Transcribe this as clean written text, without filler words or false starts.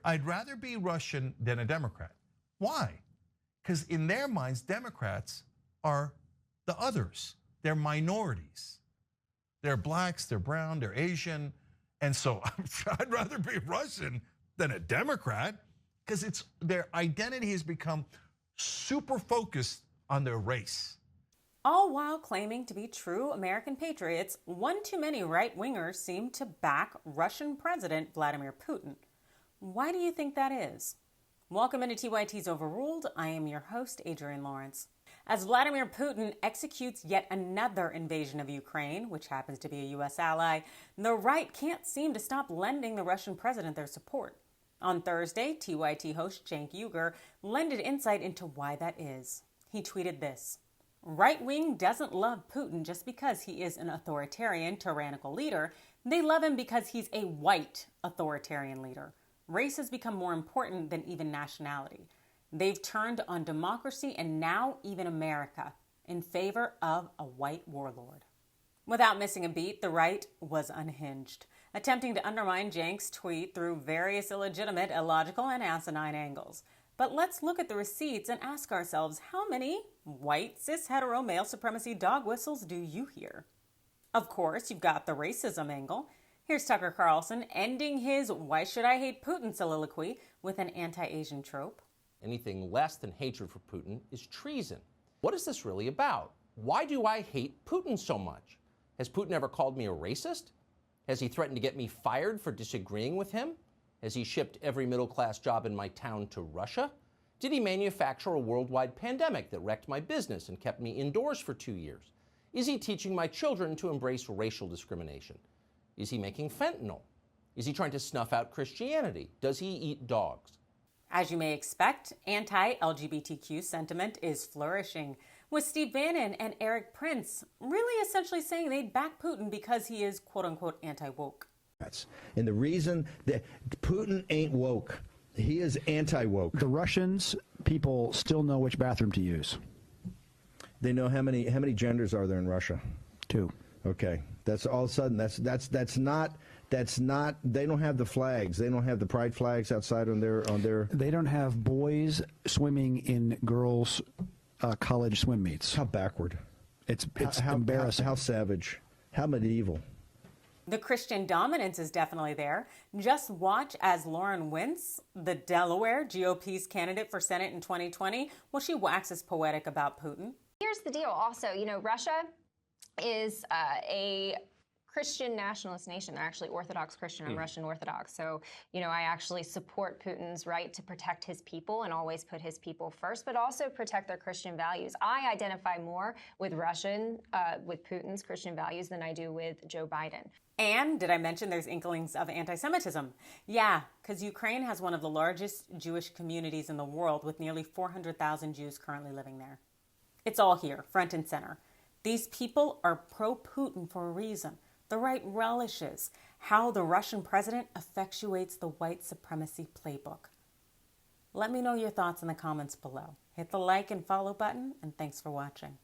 I'd rather be Russian than a Democrat. Why? Because in their minds, Democrats are the others. They're minorities. They're blacks, they're brown, they're Asian. And so I'd rather be Russian than a Democrat because their identity has become super focused on their race. All while claiming to be true American patriots, one too many right-wingers seem to back Russian President Vladimir Putin. Why do you think that is? Welcome into TYT's Overruled. I am your host, Adrienne Lawrence. As Vladimir Putin executes yet another invasion of Ukraine, which happens to be a U.S. ally, the right can't seem to stop lending the Russian president their support. On Thursday, TYT host Cenk Uygur lended insight into why that is. He tweeted this: "Right wing doesn't love Putin just because he is an authoritarian, tyrannical leader. They love him because he's a white authoritarian leader. Race has become more important than even nationality. They've turned on democracy and now even America in favor of a white warlord." Without missing a beat, the right was unhinged, attempting to undermine Cenk's tweet through various illegitimate, illogical, and asinine angles. But let's look at the receipts and ask ourselves, how many white, cis-hetero, male supremacy dog whistles do you hear? Of course, you've got the racism angle. Here's Tucker Carlson ending his "Why should I hate Putin" soliloquy with an anti-Asian trope. Anything less than hatred for Putin is treason. What is this really about? Why do I hate Putin so much? Has Putin ever called me a racist? Has he threatened to get me fired for disagreeing with him? Has he shipped every middle-class job in my town to Russia? Did he manufacture a worldwide pandemic that wrecked my business and kept me indoors for 2 years? Is he teaching my children to embrace racial discrimination? Is he making fentanyl? Is he trying to snuff out Christianity? Does he eat dogs? As you may expect, anti-LGBTQ sentiment is flourishing, with Steve Bannon and Eric Prince really essentially saying they'd back Putin because he is quote-unquote anti-woke. And the reason that Putin ain't woke, he is anti-woke. The Russians, people still know which bathroom to use. They know how many genders are there in Russia? 2. Okay, that's all of a sudden that's not. They don't have the flags. They don't have the pride flags outside on their. They don't have boys swimming in girls' college swim meets. How backward! It's embarrassing. How savage! How medieval! The Christian dominance is definitely there. Just watch as Lauren Wintz, the Delaware GOP's candidate for Senate in 2020, she waxes poetic about Putin. Here's the deal also, Russia is a Christian nationalist nation. They're actually Orthodox Christian and Russian Orthodox. So, I actually support Putin's right to protect his people and always put his people first, but also protect their Christian values. I identify more with with Putin's Christian values than I do with Joe Biden. And did I mention there's inklings of anti-Semitism? Yeah, because Ukraine has one of the largest Jewish communities in the world with nearly 400,000 Jews currently living there. It's all here, front and center. These people are pro-Putin for a reason. The right relishes how the Russian president effectuates the white supremacy playbook. Let me know your thoughts in the comments below. Hit the like and follow button, and thanks for watching.